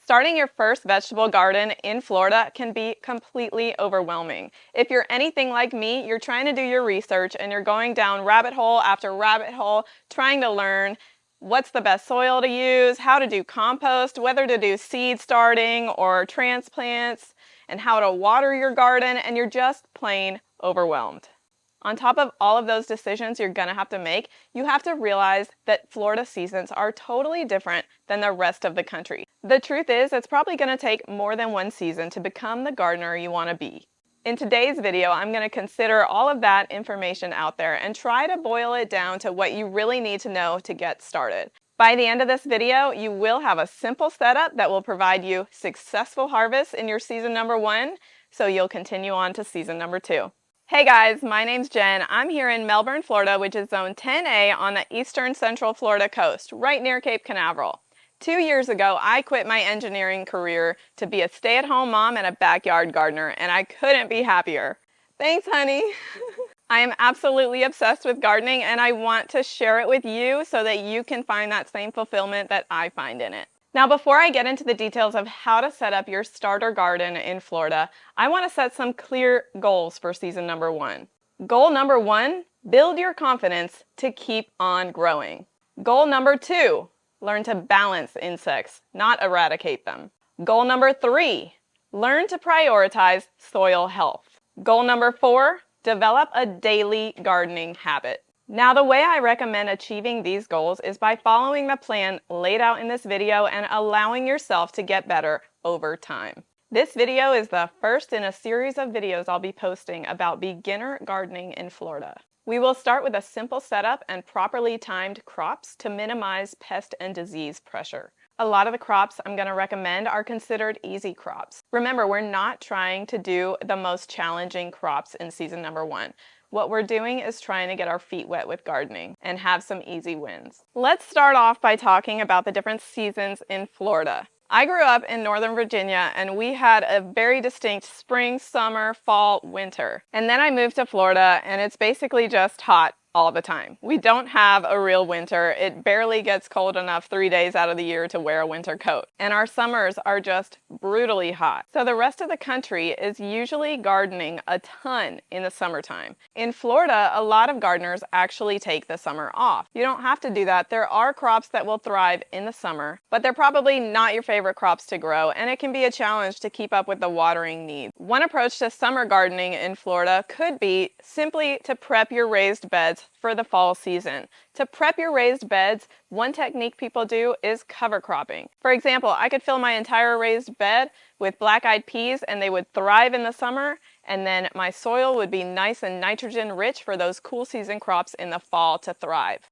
Starting your first vegetable garden in Florida can be completely overwhelming. If you're anything like me, you're trying to do your research and you're going down rabbit hole after rabbit hole trying to learn what's the best soil to use, how to do compost, whether to do seed starting or transplants, and how to water your garden, and you're just plain overwhelmed. On top of all of those decisions you're going to have to make, you have to realize that Florida seasons are totally different than the rest of the country. The truth is, it's probably going to take more than one season to become the gardener you want to be. In today's video, I'm going to consider all of that information out there and try to boil it down to what you really need to know to get started. By the end of this video, you will have a simple setup that will provide you successful harvests in your season number 1, so you'll continue on to season number 2. Hey guys, my name's Jen. I'm here in Melbourne, Florida, which is zone 10A on the eastern central Florida coast, right near Cape Canaveral. 2 years ago, I quit my engineering career to be a stay-at-home mom and a backyard gardener, and I couldn't be happier. Thanks, honey. I am absolutely obsessed with gardening, and I want to share it with you so that you can find that same fulfillment that I find in it. Now, before I get into the details of how to set up your starter garden in Florida, I want to set some clear goals for season number 1. Goal number 1, build your confidence to keep on growing. Goal number 2, learn to balance insects, not eradicate them. Goal number 3, learn to prioritize soil health. Goal number 4, develop a daily gardening habit. Now, the way I recommend achieving these goals is by following the plan laid out in this video and allowing yourself to get better over time. This video is the first in a series of videos I'll be posting about beginner gardening in Florida. We will start with a simple setup and properly timed crops to minimize pest and disease pressure. A lot of the crops I'm going to recommend are considered easy crops. Remember, we're not trying to do the most challenging crops in season number 1. What we're doing is trying to get our feet wet with gardening and have some easy wins. Let's start off by talking about the different seasons in Florida. I grew up in Northern Virginia and we had a very distinct spring, summer, fall, winter. And then I moved to Florida and it's basically just hot all the time. We don't have a real winter. It barely gets cold enough 3 days out of the year to wear a winter coat. And our summers are just brutally hot. So the rest of the country is usually gardening a ton in the summertime. In Florida, a lot of gardeners actually take the summer off. You don't have to do that. There are crops that will thrive in the summer, but they're probably not your favorite crops to grow, and it can be a challenge to keep up with the watering needs. One approach to summer gardening in Florida could be simply to prep your raised beds for the fall season. To prep your raised beds, one technique people do is cover cropping. For example, I could fill my entire raised bed with black-eyed peas and they would thrive in the summer, and then my soil would be nice and nitrogen rich for those cool season crops in the fall to thrive.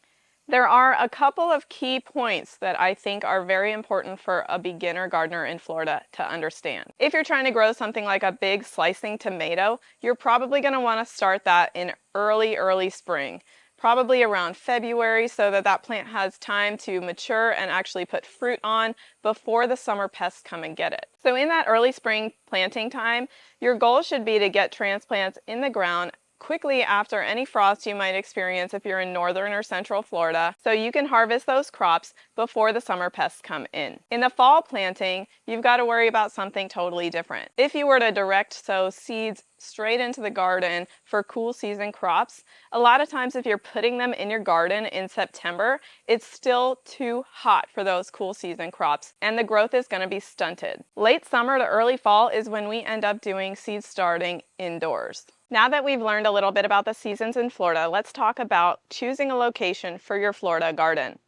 There are a couple of key points that I think are very important for a beginner gardener in Florida to understand. If you're trying to grow something like a big slicing tomato, you're probably going to want to start that in early spring, probably around February, so that that plant has time to mature and actually put fruit on before the summer pests come and get it. So in that early spring planting time, your goal should be to get transplants in the ground quickly after any frost you might experience if you're in northern or central Florida, so you can harvest those crops before the summer pests come in. In the fall planting, you've got to worry about something totally different. If you were to direct sow seeds straight into the garden for cool season crops, a lot of times if you're putting them in your garden in September, it's still too hot for those cool season crops and the growth is going to be stunted. Late summer to early fall is when we end up doing seed starting indoors. Now that we've learned a little bit about the seasons in Florida, let's talk about choosing a location for your Florida garden.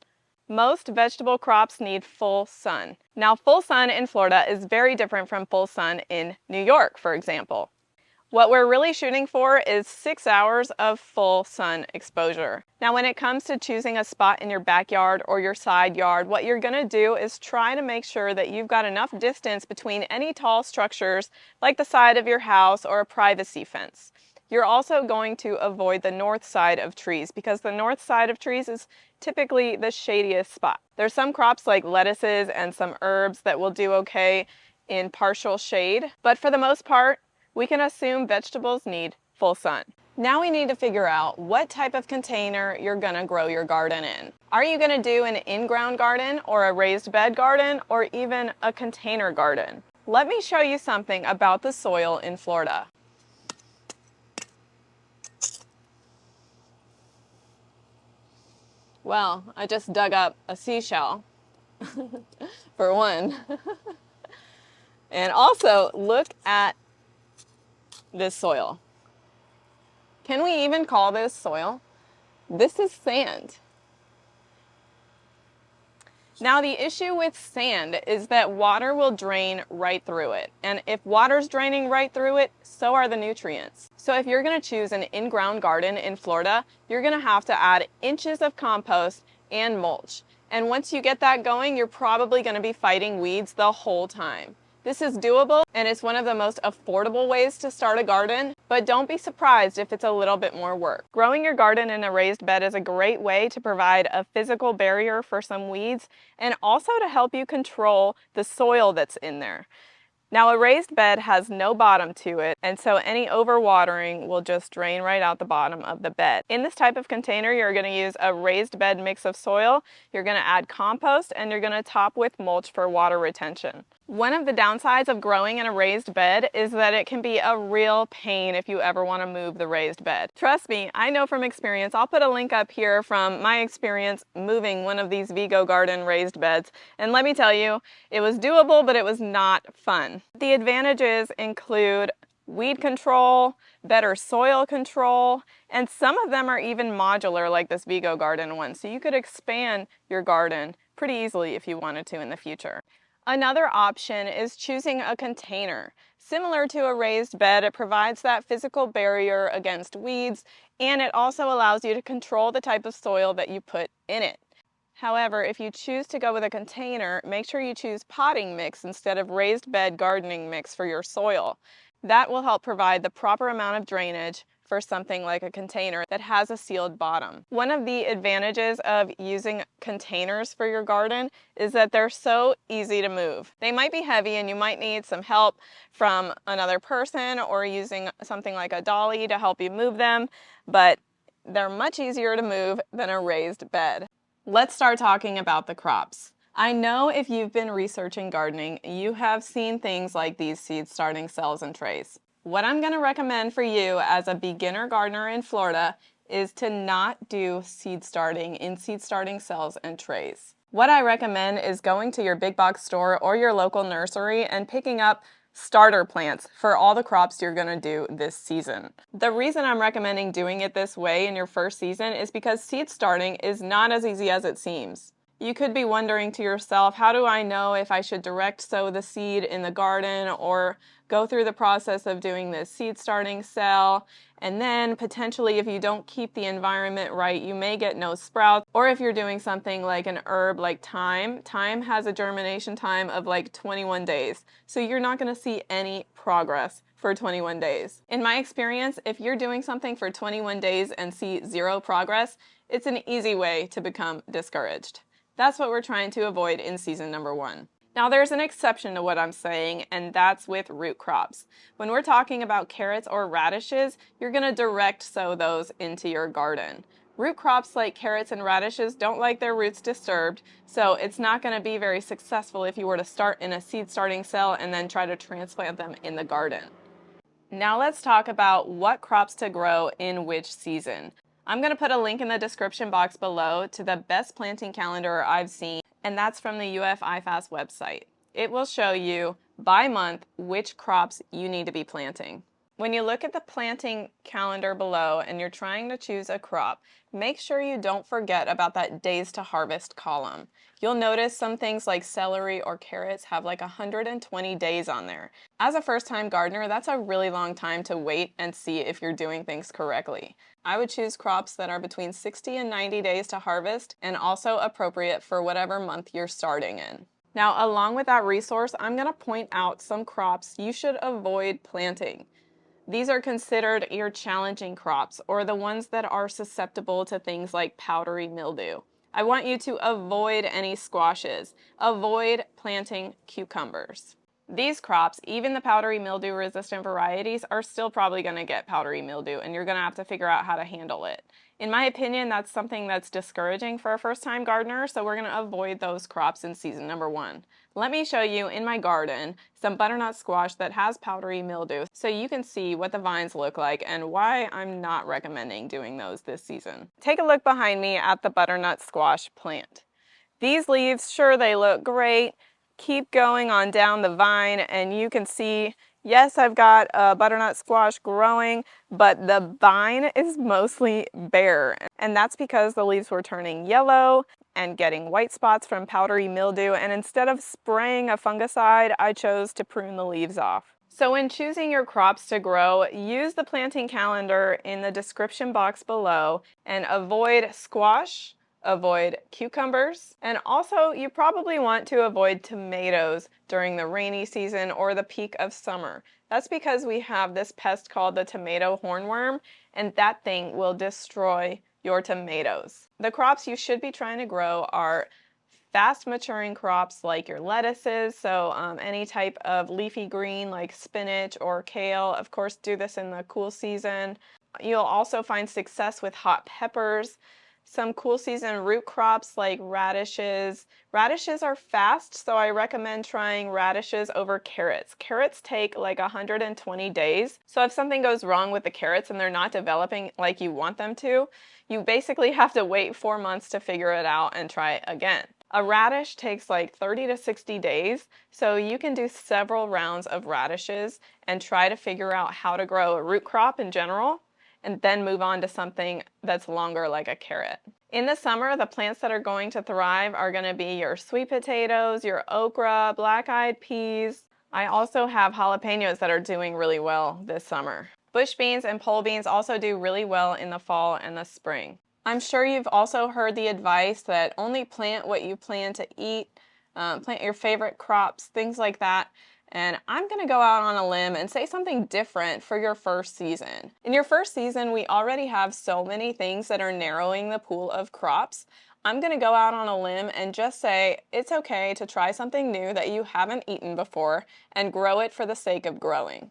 Most vegetable crops need full sun. Now, full sun in Florida is very different from full sun in New York, for example. What we're really shooting for is 6 hours of full sun exposure. Now, when it comes to choosing a spot in your backyard or your side yard, what you're going to do is try to make sure that you've got enough distance between any tall structures like the side of your house or a privacy fence. You're also going to avoid the north side of trees because the north side of trees is typically the shadiest spot. There's some crops like lettuces and some herbs that will do okay in partial shade, but for the most part, we can assume vegetables need full sun. Now we need to figure out what type of container you're gonna grow your garden in. Are you gonna do an in-ground garden or a raised bed garden or even a container garden? Let me show you something about the soil in Florida. Well, I just dug up a seashell, for one. And also, look at this soil. Can we even call this soil? This is sand. Now the issue with sand is that water will drain right through it. And if water's draining right through it, so are the nutrients. So if you're gonna choose an in-ground garden in Florida, you're gonna have to add inches of compost and mulch. And once you get that going, you're probably gonna be fighting weeds the whole time. This is doable, and it's one of the most affordable ways to start a garden, but don't be surprised if it's a little bit more work. Growing your garden in a raised bed is a great way to provide a physical barrier for some weeds and also to help you control the soil that's in there. Now, a raised bed has no bottom to it, and so any overwatering will just drain right out the bottom of the bed. In this type of container, you're going to use a raised bed mix of soil, you're going to add compost, and you're going to top with mulch for water retention. One of the downsides of growing in a raised bed is that it can be a real pain if you ever want to move the raised bed. Trust me, I know from experience. I'll put a link up here from my experience moving one of these Vego garden raised beds, and let me tell you, it was doable, but it was not fun. The advantages include weed control, better soil control, and some of them are even modular like this Vego garden one, so you could expand your garden pretty easily if you wanted to in the future. Another option is choosing a container. Similar to a raised bed, it provides that physical barrier against weeds, and it also allows you to control the type of soil that you put in it. However, if you choose to go with a container, make sure you choose potting mix instead of raised bed gardening mix for your soil. That will help provide the proper amount of drainage for something like a container that has a sealed bottom. One of the advantages of using containers for your garden is that they're so easy to move. They might be heavy and you might need some help from another person or using something like a dolly to help you move them, but they're much easier to move than a raised bed. Let's start talking about the crops. I know if you've been researching gardening, you have seen things like these seed starting cells and trays. What I'm going to recommend for you as a beginner gardener in Florida is to not do seed starting in seed starting cells and trays. What I recommend is going to your big box store or your local nursery and picking up starter plants for all the crops you're going to do this season. The reason I'm recommending doing it this way in your first season is because seed starting is not as easy as it seems. You could be wondering to yourself, how do I know if I should direct sow the seed in the garden or go through the process of doing this seed starting cell, and then potentially if you don't keep the environment right, you may get no sprouts. Or if you're doing something like an herb like thyme has a germination time of like 21 days. So you're not going to see any progress for 21 days. In my experience, if you're doing something for 21 days and see zero progress, it's an easy way to become discouraged. That's what we're trying to avoid in season number 1. Now there's an exception to what I'm saying, and that's with root crops. When we're talking about carrots or radishes, you're going to direct sow those into your garden. Root crops like carrots and radishes don't like their roots disturbed, so it's not going to be very successful if you were to start in a seed starting cell and then try to transplant them in the garden. Now let's talk about what crops to grow in which season. I'm going to put a link in the description box below to the best planting calendar I've seen, and that's from the UF IFAS website. It will show you by month which crops you need to be planting. When you look at the planting calendar below and you're trying to choose a crop, make sure you don't forget about that days to harvest column. You'll notice some things like celery or carrots have like 120 days on there. As a first-time gardener, that's a really long time to wait and see if you're doing things correctly. I would choose crops that are between 60 and 90 days to harvest and also appropriate for whatever month you're starting in. Now, along with that resource, I'm going to point out some crops you should avoid planting. These are considered your challenging crops, or the ones that are susceptible to things like powdery mildew. I want you to avoid any squashes. Avoid planting cucumbers. These crops, even the powdery mildew resistant varieties, are still probably going to get powdery mildew, and you're going to have to figure out how to handle it. In my opinion, that's something that's discouraging for a first-time gardener, so we're going to avoid those crops in season number 1. Let me show you in my garden some butternut squash that has powdery mildew so you can see what the vines look like and why I'm not recommending doing those this season. Take a look behind me at the butternut squash plant. These leaves, sure, they look great. Keep going on down the vine and you can see, yes, I've got a butternut squash growing, but the vine is mostly bare. And that's because the leaves were turning yellow and getting white spots from powdery mildew. And instead of spraying a fungicide, I chose to prune the leaves off. So when choosing your crops to grow, use the planting calendar in the description box below and avoid squash, avoid cucumbers, and also you probably want to avoid tomatoes during the rainy season or the peak of summer. That's because we have this pest called the tomato hornworm, and that thing will destroy your tomatoes. The crops you should be trying to grow are fast maturing crops like your lettuces, so any type of leafy green like spinach or kale. Of course, do this in the cool season. You'll also find success with hot peppers. Some cool season root crops like radishes. Radishes are fast, so I recommend trying radishes over carrots. Carrots take like 120 days. So if something goes wrong with the carrots and they're not developing like you want them to, you basically have to wait 4 months to figure it out and try it again. A radish takes like 30 to 60 days, so you can do several rounds of radishes and try to figure out how to grow a root crop in general, and then move on to something that's longer like a carrot. In the summer, the plants that are going to thrive are going to be your sweet potatoes, your okra, black-eyed peas. I also have jalapenos that are doing really well this summer. Bush beans and pole beans also do really well in the fall and the spring. I'm sure you've also heard the advice that only plant what you plan to eat, plant your favorite crops, things like that. And I'm going to go out on a limb and say something different for your first season. In your first season, we already have so many things that are narrowing the pool of crops. I'm going to go out on a limb and just say it's okay to try something new that you haven't eaten before and grow it for the sake of growing.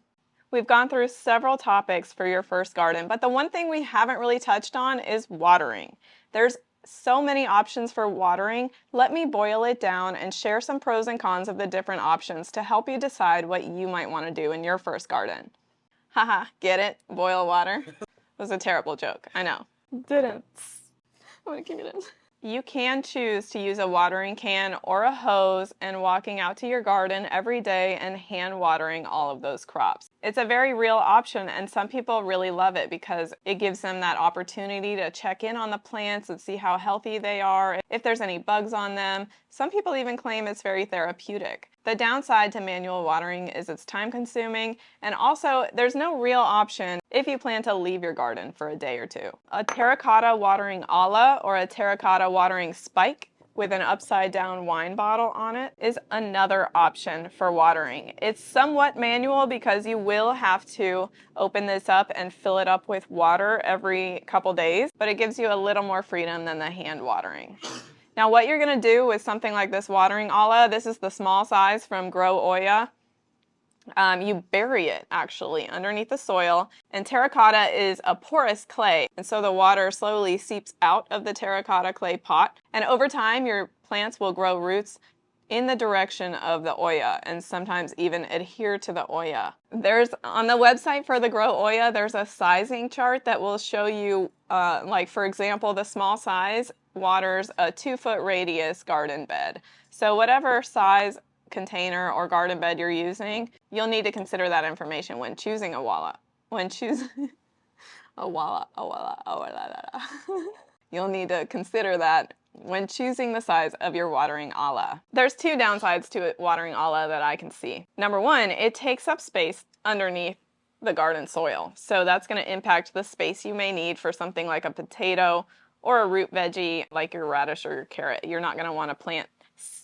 We've gone through several topics for your first garden, but the one thing we haven't really touched on is watering. There's so many options for watering. Let me boil it down and share some pros and cons of the different options to help you decide what you might want to do in your first garden. Haha, get it? Boil water? It was a terrible joke, I know. Didn't. I'm gonna keep it in. You can choose to use a watering can or a hose and walking out to your garden every day and hand watering all of those crops. It's a very real option and some people really love it because it gives them that opportunity to check in on the plants and see how healthy they are, if there's any bugs on them. Some people even claim it's very therapeutic. The downside to manual watering is it's time consuming, and also there's no real option if you plan to leave your garden for a day or two. A terracotta watering ala or a terracotta watering spike with an upside down wine bottle on it is another option for watering. It's somewhat manual because you will have to open this up and fill it up with water every couple days, but it gives you a little more freedom than the hand watering. Now what you're going to do with something like this watering ala, this is the small size from Grow Oya. You bury it actually underneath the soil, and terracotta is a porous clay, and so the water slowly seeps out of the terracotta clay pot, and over time your plants will grow roots in the direction of the Oya and sometimes even adhere to the Oya. There's on the website for the Grow Oya, there's a sizing chart that will show you like for example the small size waters a 2-foot radius garden bed. So whatever size container or garden bed you're using, you'll need to consider that information when choosing a walla. You'll need to consider that when choosing the size of your watering ala. There's 2 downsides to watering ala that I can see. Number 1, it takes up space underneath the garden soil. So that's going to impact the space you may need for something like a potato or a root veggie like your radish or your carrot. You're not going to want to plant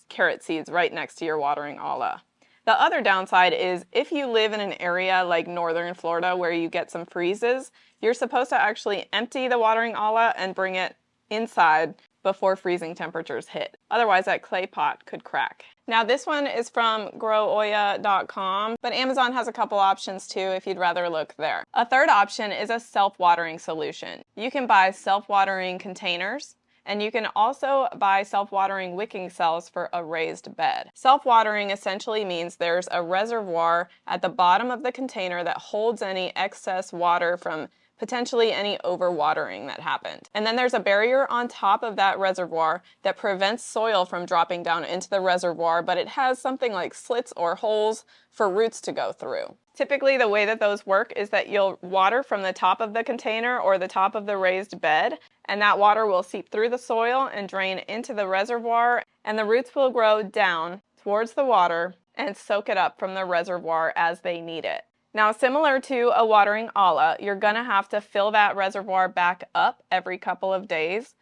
carrot seeds right next to your watering ala. The other downside is if you live in an area like northern Florida where you get some freezes, you're supposed to actually empty the watering ala and bring it inside before freezing temperatures hit. Otherwise, that clay pot could crack. Now this one is from growoya.com, but Amazon has a couple options too if you'd rather look there. A third option is a self-watering solution. You can buy self-watering containers, and you can also buy self-watering wicking cells for a raised bed. Self-watering essentially means there's a reservoir at the bottom of the container that holds any excess water from potentially any overwatering that happened. And then there's a barrier on top of that reservoir that prevents soil from dropping down into the reservoir, but it has something like slits or holes for roots to go through. Typically, the way that those work is that you'll water from the top of the container or the top of the raised bed, and that water will seep through the soil and drain into the reservoir, and the roots will grow down towards the water and soak it up from the reservoir as they need it. Now, similar to a watering olla, you're going to have to fill that reservoir back up every couple of days,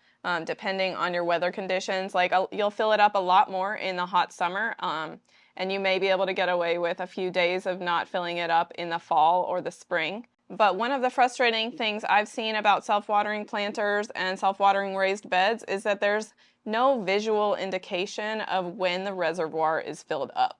depending on your weather conditions. Like you'll fill it up a lot more in the hot summer, and you may be able to get away with a few days of not filling it up in the fall or the spring. But one of the frustrating things I've seen about self-watering planters and self-watering raised beds is that there's no visual indication of when the reservoir is filled up.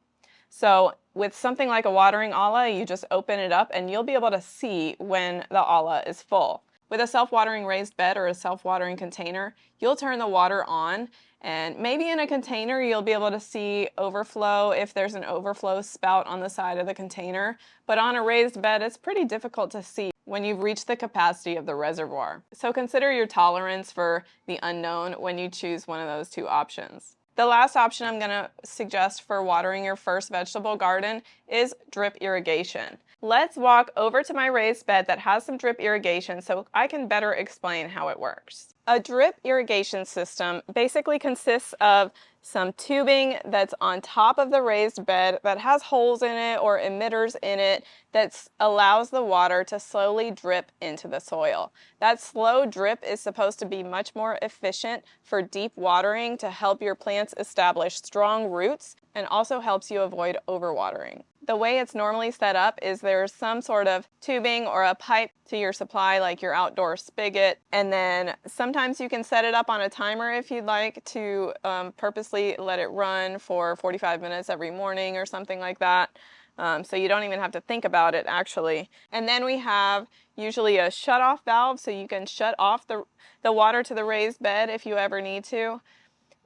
So with something like a watering olla, you just open it up and you'll be able to see when the olla is full. With a self-watering raised bed or a self-watering container, you'll turn the water on, and maybe in a container you'll be able to see overflow if there's an overflow spout on the side of the container, but on a raised bed it's pretty difficult to see when you've reached the capacity of the reservoir. So consider your tolerance for the unknown when you choose one of those two options. The last option I'm going to suggest for watering your first vegetable garden is drip irrigation. Let's walk over to my raised bed that has some drip irrigation so I can better explain how it works. A drip irrigation system basically consists of some tubing that's on top of the raised bed that has holes in it or emitters in it that allows the water to slowly drip into the soil. That slow drip is supposed to be much more efficient for deep watering to help your plants establish strong roots, and also helps you avoid overwatering. The way it's normally set up is there's some sort of tubing or a pipe to your supply, like your outdoor spigot, and then sometimes you can set it up on a timer if you'd like to purposely let it run for 45 minutes every morning or something like that. So you don't even have to think about it actually. And then we have usually a shut-off valve so you can shut off the water to the raised bed if you ever need to.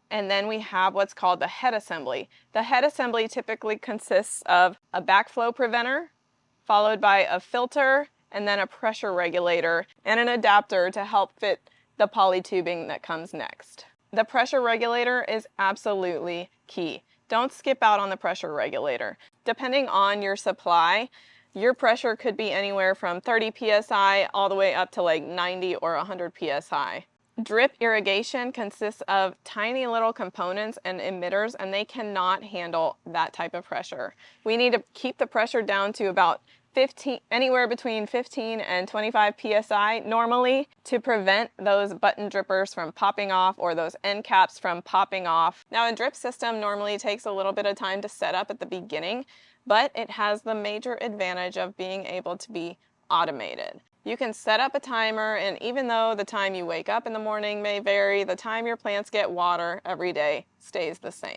And then we have what's called the head assembly. The head assembly typically consists of a backflow preventer, followed by a filter, and then a pressure regulator, and an adapter to help fit the poly tubing that comes next. The pressure regulator is absolutely key. Don't skip out on the pressure regulator. Depending on your supply, your pressure could be anywhere from 30 psi all the way up to like 90 or 100 psi. Drip irrigation consists of tiny little components and emitters, and they cannot handle that type of pressure. We need to keep the pressure down to about anywhere between 15 and 25 psi normally to prevent those button drippers from popping off or those end caps from popping off. Now, a drip system normally takes a little bit of time to set up at the beginning, but it has the major advantage of being able to be automated. You can set up a timer, and even though the time you wake up in the morning may vary, the time your plants get water every day stays the same.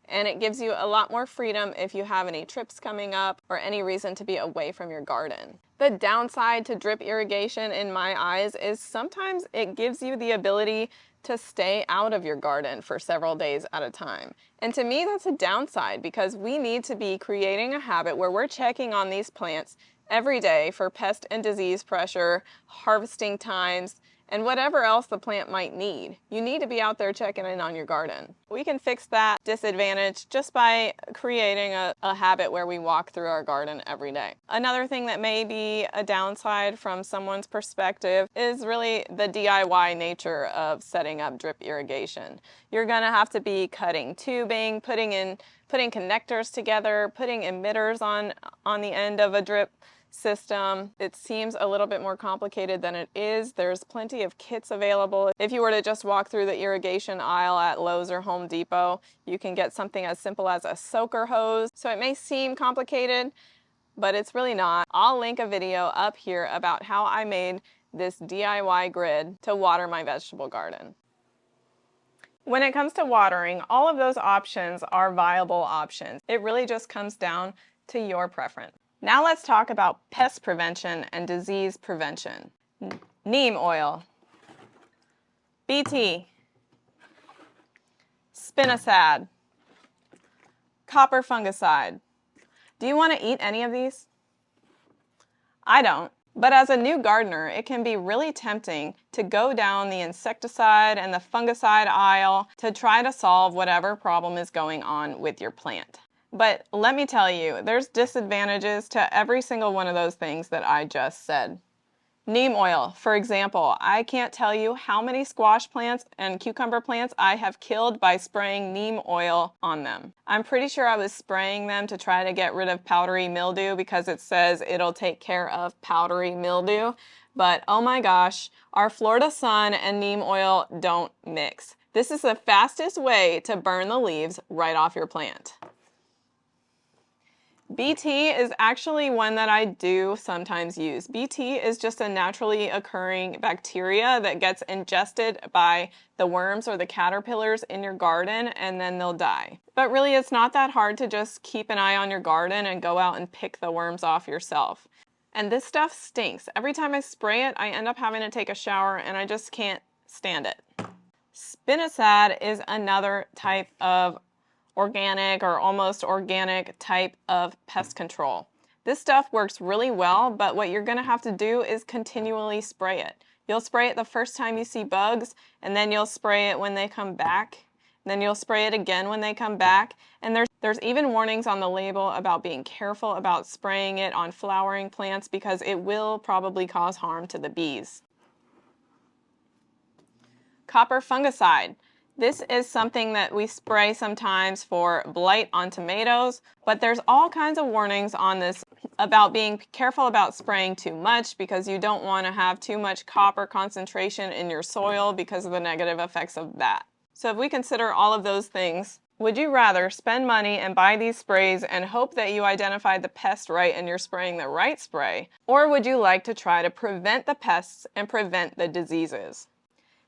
And it gives you a lot more freedom if you have any trips coming up or any reason to be away from your garden. The downside to drip irrigation in my eyes is sometimes it gives you the ability to stay out of your garden for several days at a time. And to me, that's a downside because we need to be creating a habit where we're checking on these plants every day for pest and disease pressure, harvesting times, and whatever else the plant might need. You need to be out there checking in on your garden. We can fix that disadvantage just by creating a habit where we walk through our garden every day. Another thing that may be a downside from someone's perspective is really the DIY nature of setting up drip irrigation. You're gonna have to be cutting tubing, putting connectors together, putting emitters on the end of a drip system. It seems a little bit more complicated than it is. There's plenty of kits available. If you were to just walk through the irrigation aisle at Lowe's or Home Depot, you can get something as simple as a soaker hose. So it may seem complicated, but it's really not. I'll link a video up here about how I made this DIY grid to water my vegetable garden. When it comes to watering, all of those options are viable options. It really just comes down to your preference. Now let's talk about pest prevention and disease prevention. Neem oil, BT, spinosad, copper fungicide. Do you want to eat any of these? I don't. But as a new gardener, it can be really tempting to go down the insecticide and the fungicide aisle to try to solve whatever problem is going on with your plant. But let me tell you, there's disadvantages to every single one of those things that I just said. Neem oil, for example, I can't tell you how many squash plants and cucumber plants I have killed by spraying neem oil on them. I'm pretty sure I was spraying them to try to get rid of powdery mildew because it says it'll take care of powdery mildew. But oh my gosh, our Florida sun and neem oil don't mix. This is the fastest way to burn the leaves right off your plant. BT is actually one that I do sometimes use. BT is just a naturally occurring bacteria that gets ingested by the worms or the caterpillars in your garden and then they'll die. But really it's not that hard to just keep an eye on your garden and go out and pick the worms off yourself. And this stuff stinks. Every time I spray it, I end up having to take a shower and I just can't stand it. Spinosad is another type of organic or almost organic type of pest control. This stuff works really well, but what you're going to have to do is continually spray it. You'll spray it the first time you see bugs, and then you'll spray it when they come back, and then you'll spray it again when they come back. And there's even warnings on the label about being careful about spraying it on flowering plants because it will probably cause harm to the bees. Copper fungicide. This is something that we spray sometimes for blight on tomatoes, but there's all kinds of warnings on this about being careful about spraying too much because you don't want to have too much copper concentration in your soil because of the negative effects of that. So if we consider all of those things, would you rather spend money and buy these sprays and hope that you identified the pest right and you're spraying the right spray, or would you like to try to prevent the pests and prevent the diseases?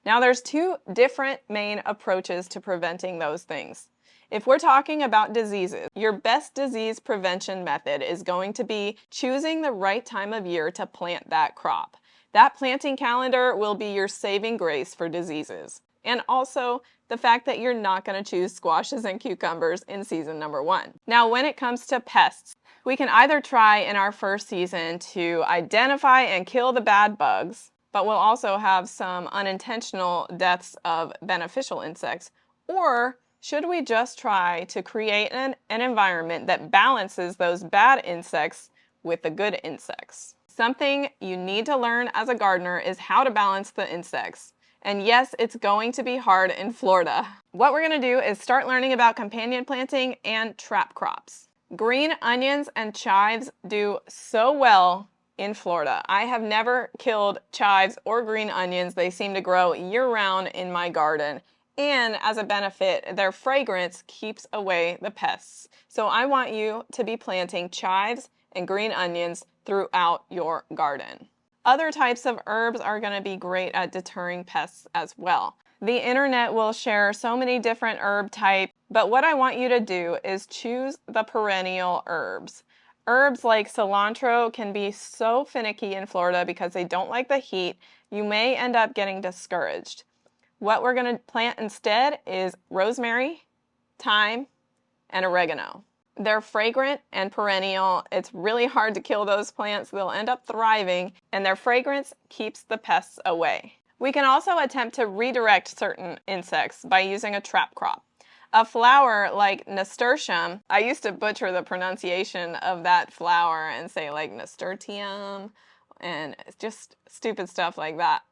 Now there's two different main approaches to preventing those things. If we're talking about diseases, your best disease prevention method is going to be choosing the right time of year to plant that crop. That planting calendar will be your saving grace for diseases. And also the fact that you're not going to choose squashes and cucumbers in season number 1. Now when it comes to pests, we can either try in our first season to identify and kill the bad bugs, but we'll also have some unintentional deaths of beneficial insects. Or should we just try to create an environment that balances those bad insects with the good insects? Something you need to learn as a gardener is how to balance the insects. And yes, it's going to be hard in Florida. What we're going to do is start learning about companion planting and trap crops. Green onions and chives do so well in Florida. I have never killed chives or green onions. They seem to grow year-round in my garden. And as a benefit, their fragrance keeps away the pests. So I want you to be planting chives and green onions throughout your garden. Other types of herbs are going to be great at deterring pests as well. The internet will share so many different herb types, but what I want you to do is choose the perennial herbs. Herbs like cilantro can be so finicky in Florida because they don't like the heat. You may end up getting discouraged. What we're going to plant instead is rosemary, thyme, and oregano. They're fragrant and perennial. It's really hard to kill those plants. They'll end up thriving, and their fragrance keeps the pests away. We can also attempt to redirect certain insects by using a trap crop. A flower like nasturtium, I used to butcher the pronunciation of that flower and say like nasturtium and just stupid stuff like that.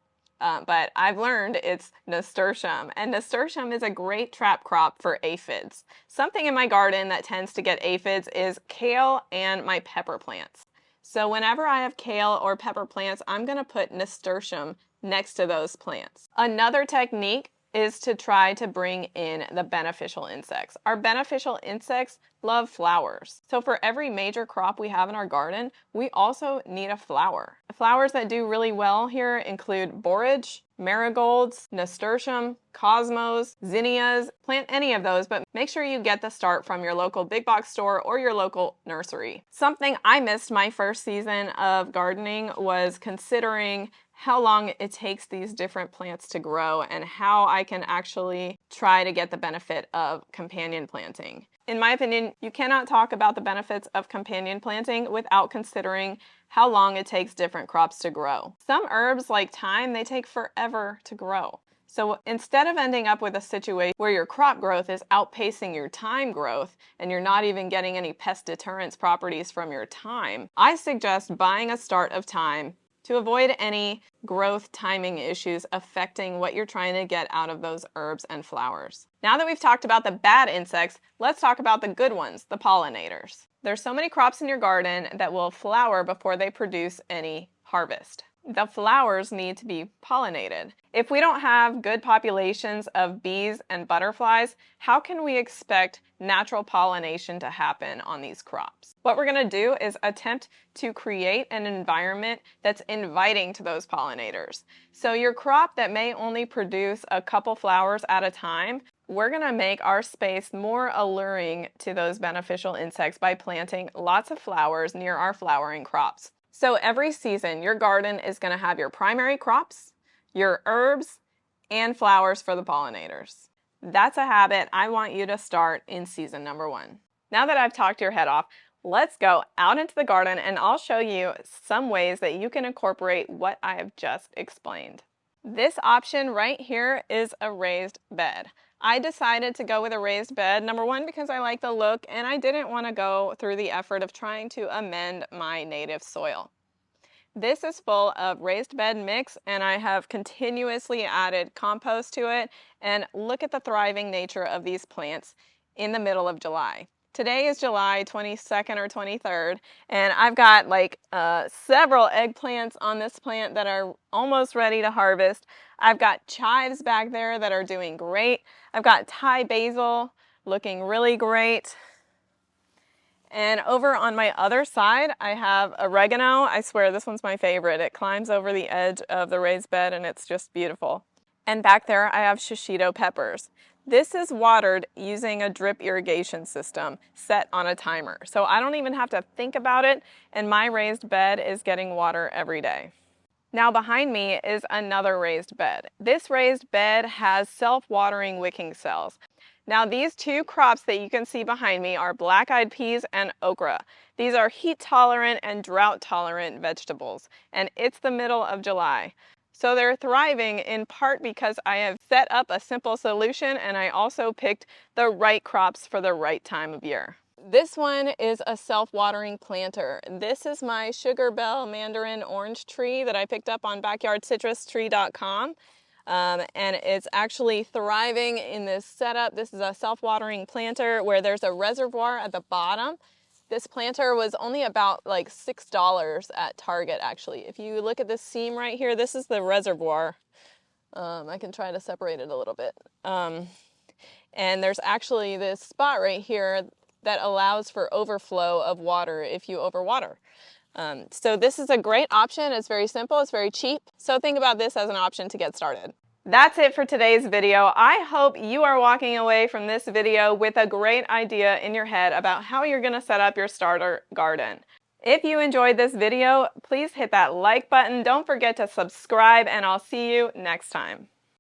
But I've learned it's nasturtium, and nasturtium is a great trap crop for aphids. Something in my garden that tends to get aphids is kale and my pepper plants. So whenever I have kale or pepper plants, I'm going to put nasturtium next to those plants. Another technique is to try to bring in the beneficial insects. Our beneficial insects love flowers. So for every major crop we have in our garden, we also need a flower. The flowers that do really well here include borage, marigolds, nasturtium, cosmos, zinnias. Plant any of those, but make sure you get the start from your local big box store or your local nursery. Something I missed my first season of gardening was considering how long it takes these different plants to grow and how I can actually try to get the benefit of companion planting. In my opinion, you cannot talk about the benefits of companion planting without considering how long it takes different crops to grow. Some herbs like thyme, they take forever to grow. So instead of ending up with a situation where your crop growth is outpacing your thyme growth and you're not even getting any pest deterrence properties from your thyme, I suggest buying a start of thyme to avoid any growth timing issues affecting what you're trying to get out of those herbs and flowers. Now that we've talked about the bad insects, let's talk about the good ones, the pollinators. There's so many crops in your garden that will flower before they produce any harvest. The flowers need to be pollinated. If we don't have good populations of bees and butterflies, how can we expect natural pollination to happen on these crops? What we're going to do is attempt to create an environment that's inviting to those pollinators. So your crop that may only produce a couple flowers at a time, we're going to make our space more alluring to those beneficial insects by planting lots of flowers near our flowering crops. So every season, your garden is going to have your primary crops, your herbs, and flowers for the pollinators. That's a habit I want you to start in season number 1. Now that I've talked your head off, let's go out into the garden and I'll show you some ways that you can incorporate what I have just explained. This option right here is a raised bed. I decided to go with a raised bed, number 1, because I like the look and I didn't want to go through the effort of trying to amend my native soil. This is full of raised bed mix and I have continuously added compost to it, and look at the thriving nature of these plants in the middle of July. Today is July 22nd or 23rd, and I've got like several eggplants on this plant that are almost ready to harvest. I've got chives back there that are doing great. I've got Thai basil looking really great. And over on my other side, I have oregano. I swear this one's my favorite. It climbs over the edge of the raised bed and it's just beautiful. And back there, I have shishito peppers. This is watered using a drip irrigation system set on a timer. So I don't even have to think about it, and my raised bed is getting water every day. Now behind me is another raised bed. This raised bed has self-watering wicking cells. Now these two crops that you can see behind me are black-eyed peas and okra. These are heat-tolerant and drought-tolerant vegetables, and it's the middle of July. So they're thriving in part because I have set up a simple solution and I also picked the right crops for the right time of year. This one is a self-watering planter. This is my Sugar Bell Mandarin orange tree that I picked up on backyardcitrustree.com. And it's actually thriving in this setup. This is a self-watering planter where there's a reservoir at the bottom. This planter was only about like $6 at Target actually. If you look at this seam right here, this is the reservoir. I can try to separate it a little bit. And there's actually this spot right here that allows for overflow of water if you overwater. So this is a great option. It's very simple, it's very cheap. So think about this as an option to get started. That's it for today's video. I hope you are walking away from this video with a great idea in your head about how you're going to set up your starter garden. If you enjoyed this video, please hit that like button. Don't forget to subscribe, and I'll see you next time.